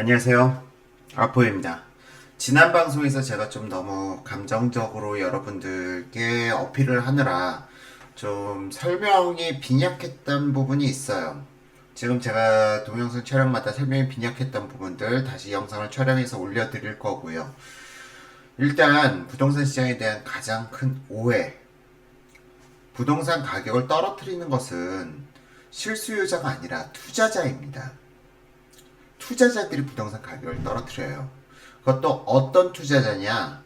안녕하세요. 아포입니다. 지난 방송에서 제가 좀 너무 감정적으로 여러분들께 어필을 하느라 좀 설명이 빈약했던 부분이 있어요. 지금 제가 동영상 촬영마다 설명이 빈약했던 부분들 다시 영상을 촬영해서 올려드릴 거고요. 일단 부동산 시장에 대한 가장 큰 오해. 부동산 가격을 떨어뜨리는 것은 실수요자가 아니라 투자자입니다. 투자자들이 부동산 가격을 떨어뜨려요. 그것도 어떤 투자자냐?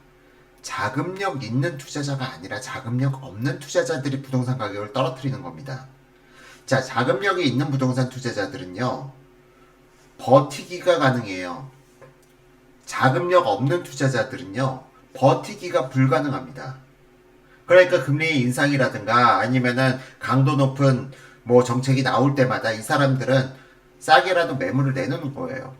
자금력 있는 투자자가 아니라 자금력 없는 투자자들이 부동산 가격을 떨어뜨리는 겁니다. 자, 자금력이 있는 부동산 투자자들은요, 버티기가 가능해요. 자금력 없는 투자자들은요, 버티기가 불가능합니다. 그러니까 금리 인상이라든가 아니면은 강도 높은 뭐 정책이 나올 때마다 이 사람들은 싸게라도 매물을 내놓는 거예요.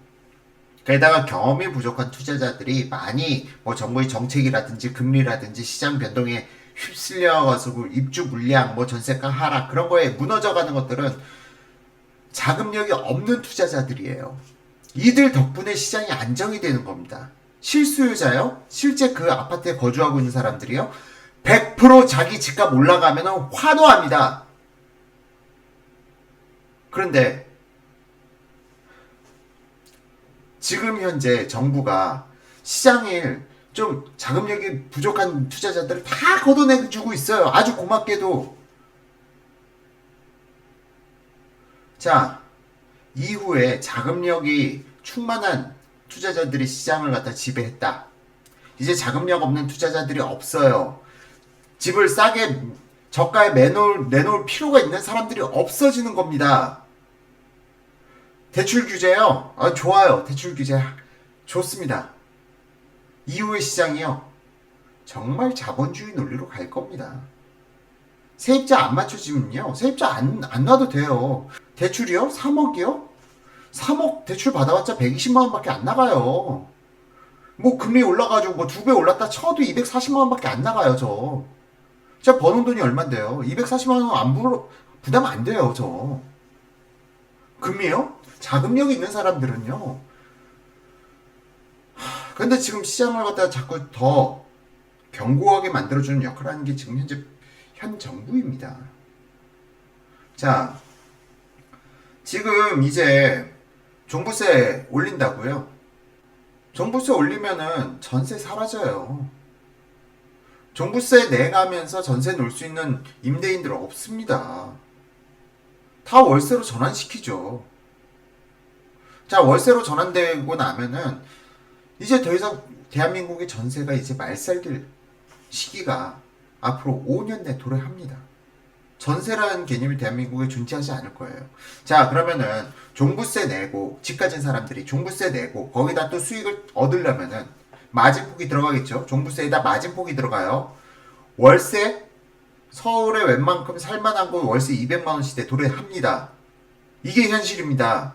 게다가 경험이 부족한 투자자들이 많이 뭐 정부의 정책이라든지 금리라든지 시장 변동에 휩쓸려가지고 입주 물량, 뭐 전세가 하락 그런 거에 무너져가는 것들은 자금력이 없는 투자자들이에요. 이들 덕분에 시장이 안정이 되는 겁니다. 실수요자요? 실제 그 아파트에 거주하고 있는 사람들이요? 100% 자기 집값 올라가면 환호합니다. 그런데 지금 현재 정부가 시장에 좀 자금력이 부족한 투자자들을 다 걷어내주고 있어요. 아주 고맙게도. 자, 이후에 자금력이 충만한 투자자들이 시장을 갖다 지배했다. 이제 자금력 없는 투자자들이 없어요. 집을 싸게 저가에 내놓을 필요가 있는 사람들이 없어지는 겁니다. 대출 규제요? 좋아요. 대출 규제 좋습니다. 이후의 시장이요. 정말 자본주의 논리로 갈 겁니다. 세입자 안 맞춰지면요. 세입자 안 놔도 돼요. 대출이요? 3억이요? 3억 대출 받아봤자 120만 원밖에 안 나가요. 뭐 금리 올라가지고 뭐 2배 올랐다 쳐도 240만 원밖에 안 나가요, 저. 제가 버는 돈이 얼만데요? 240만 원 부담 안 돼요, 저. 금리요? 자금력이 있는 사람들은요. 근데 지금 시장을 갖다가 자꾸 더 견고하게 만들어주는 역할을 하는 게 지금 현 정부입니다. 자, 지금 이제 종부세 올린다고요? 종부세 올리면은 전세 사라져요. 종부세 내가면서 전세 놓을 수 있는 임대인들 없습니다. 다 월세로 전환시키죠. 자, 월세로 전환되고 나면은 이제 더 이상 대한민국의 전세가 이제 말살될 시기가 앞으로 5년 내 도래합니다. 전세라는 개념이 대한민국에 존재하지 않을 거예요. 자, 그러면은 종부세 내고 집 가진 사람들이 종부세 내고 거기다 또 수익을 얻으려면은 마진폭이 들어가겠죠. 종부세에다 마진폭이 들어가요. 월세 서울에 웬만큼 살만한 곳 월세 200만 원 시대 도래합니다. 이게 현실입니다.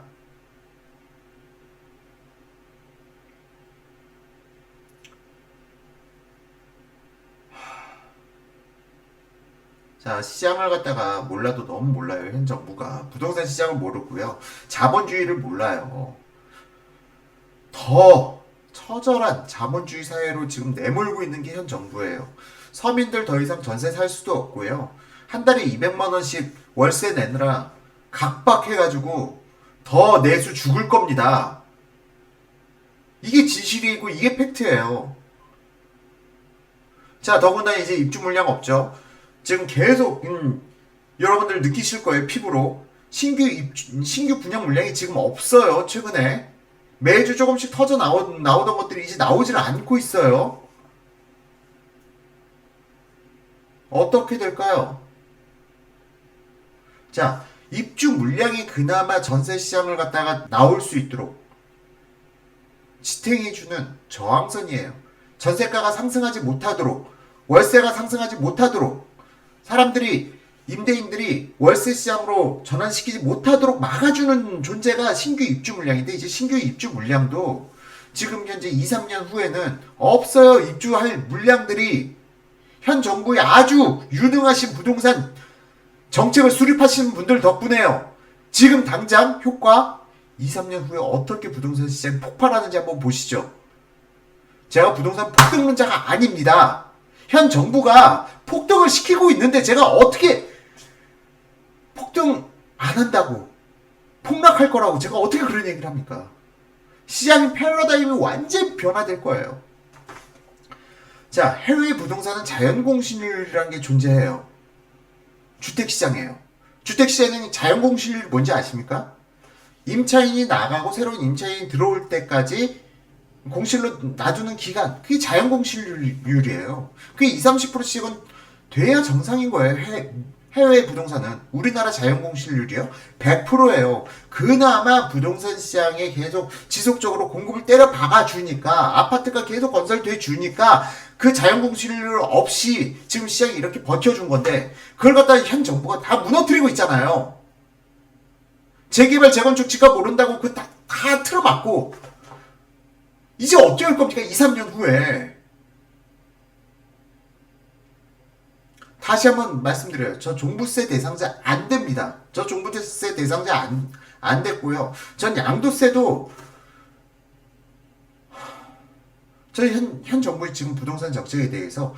자, 시장을 갖다가 몰라도 너무 몰라요. 현 정부가 부동산 시장을 모르고요. 자본주의를 몰라요. 더 처절한 자본주의 사회로 지금 내몰고 있는 게 현 정부예요. 서민들 더 이상 전세 살 수도 없고요. 한 달에 200만 원씩 월세 내느라 각박해가지고 더 내수 죽을 겁니다. 이게 진실이고 이게 팩트예요. 자, 더군다나 이제 입주 물량 없죠. 지금 계속 여러분들 느끼실 거예요. 피부로 신규 분양 물량이 지금 없어요. 최근에 매주 조금씩 나오던 것들이 이제 나오질 않고 있어요. 어떻게 될까요? 자, 입주 물량이 그나마 전세 시장을 갖다가 나올 수 있도록 지탱해주는 저항선이에요. 전세가가 상승하지 못하도록, 월세가 상승하지 못하도록, 임대인들이 월세 시장으로 전환시키지 못하도록 막아주는 존재가 신규 입주 물량인데, 이제 신규 입주 물량도 지금 현재 2, 3년 후에는 없어요. 입주할 물량들이. 현 정부의 아주 유능하신 부동산 정책을 수립하시는 분들 덕분에요. 지금 당장 효과 2, 3년 후에 어떻게 부동산 시장이 폭발하는지 한번 보시죠. 제가 부동산 폭등론자가 아닙니다. 현 정부가 폭등을 시키고 있는데 제가 어떻게 폭등 안 한다고, 폭락할 거라고 제가 어떻게 그런 얘기를 합니까? 시장 패러다임이 완전 변화될 거예요. 자, 해외 부동산은 자연공실률이라는 게 존재해요. 주택시장이에요. 주택시장은 자연공실률이 뭔지 아십니까? 임차인이 나가고 새로운 임차인이 들어올 때까지 공실로 놔두는 기간, 그게 자연공실률이에요. 그게 20, 30%씩은 돼야 정상인 거예요. 해외 부동산은. 우리나라 자연공실률이요 100%예요. 그나마 부동산 시장에 계속 지속적으로 공급을 때려 박아주니까, 아파트가 계속 건설돼 주니까 그 자연공실률 없이 지금 시장이 이렇게 버텨준 건데, 그걸 갖다 현 정부가 다 무너뜨리고 있잖아요. 재개발, 재건축 지가 모른다고 그 다 틀어막고, 이제 어쩔 겁니까? 2, 3년 후에. 다시 한번 말씀드려요. 저 종부세 대상자 안 됩니다. 저 종부세 대상자 안 됐고요. 전 양도세도, 저희 현 정부의 지금 부동산 정책에 대해서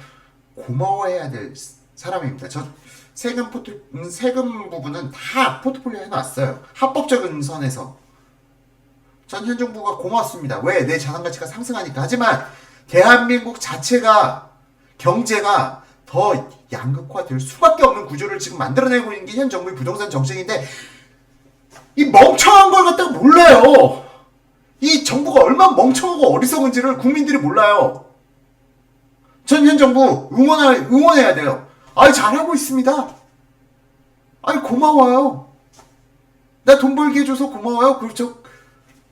고마워해야 될 사람입니다. 저 세금 부분은 다 포트폴리오 해놨어요. 합법적인 선에서. 전 현 정부가 고맙습니다. 왜? 내 자산 가치가 상승하니까. 하지만 대한민국 자체가, 경제가 더 양극화될 수밖에 없는 구조를 지금 만들어내고 있는 게 현 정부의 부동산 정책인데, 이 멍청한 걸 갖다가 몰라요. 이 정부가 얼마나 멍청하고 어리석은지를 국민들이 몰라요. 전 현 정부 응원해야 돼요. 아이, 잘하고 있습니다. 아이, 고마워요. 나 돈 벌게 해줘서 고마워요. 그렇죠.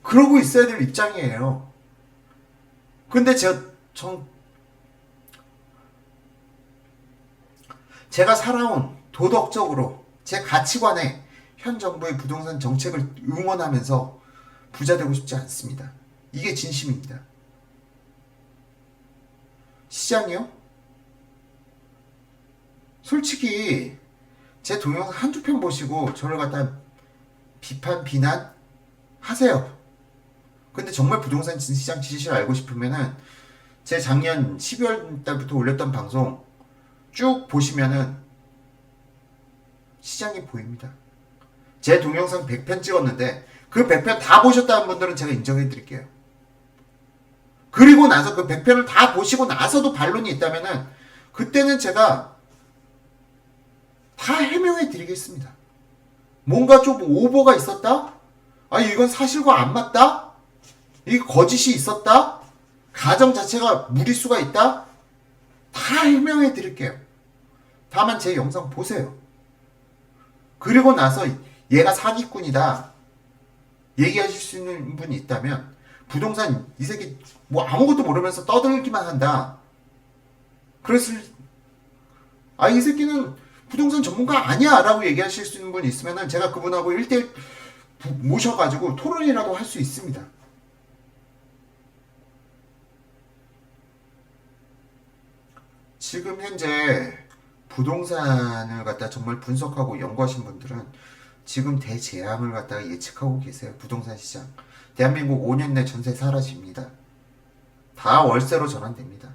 그러고 있어야 될 입장이에요. 근데 제가 살아온 도덕적으로 제 가치관에 현 정부의 부동산 정책을 응원하면서 부자 되고 싶지 않습니다. 이게 진심입니다. 시장이요? 솔직히 제 동영상 한두 편 보시고 저를 갖다 비난 하세요. 근데 정말 부동산 시장 지시를 알고 싶으면은 제 작년 12월 달부터 올렸던 방송 쭉 보시면은 시장이 보입니다. 제 동영상 100편 찍었는데 그 100편 다 보셨다는 분들은 제가 인정해 드릴게요. 그리고 나서 그 100편을 다 보시고 나서도 반론이 있다면은 그때는 제가 다 해명해 드리겠습니다. 뭔가 좀 오버가 있었다? 이건 사실과 안 맞다? 이게 거짓이 있었다? 가정 자체가 무리수가 있다? 다 해명해 드릴게요. 다만 제 영상 보세요. 그리고 나서 얘가 사기꾼이다 얘기하실 수 있는 분이 있다면, 부동산 이 새끼 뭐 아무것도 모르면서 떠들기만 한다, 그랬을, 이 새끼는 부동산 전문가 아니야 라고 얘기하실 수 있는 분이 있으면 제가 그분하고 1대1 모셔가지고 토론이라도 할 수 있습니다. 지금 현재 부동산을 갖다 정말 분석하고 연구하신 분들은 지금 대재앙을 갖다가 예측하고 계세요. 부동산 시장. 대한민국 5년 내 전세 사라집니다. 다 월세로 전환됩니다.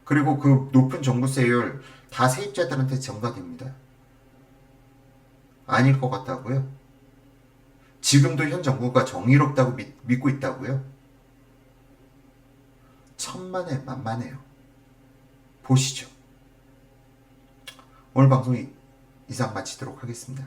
그리고 그 높은 종부세율 다 세입자들한테 전가됩니다. 아닐 것 같다고요? 지금도 현 정부가 정의롭다고 믿고 있다고요? 천만에 만만해요. 보시죠. 오늘 방송 이상 마치도록 하겠습니다.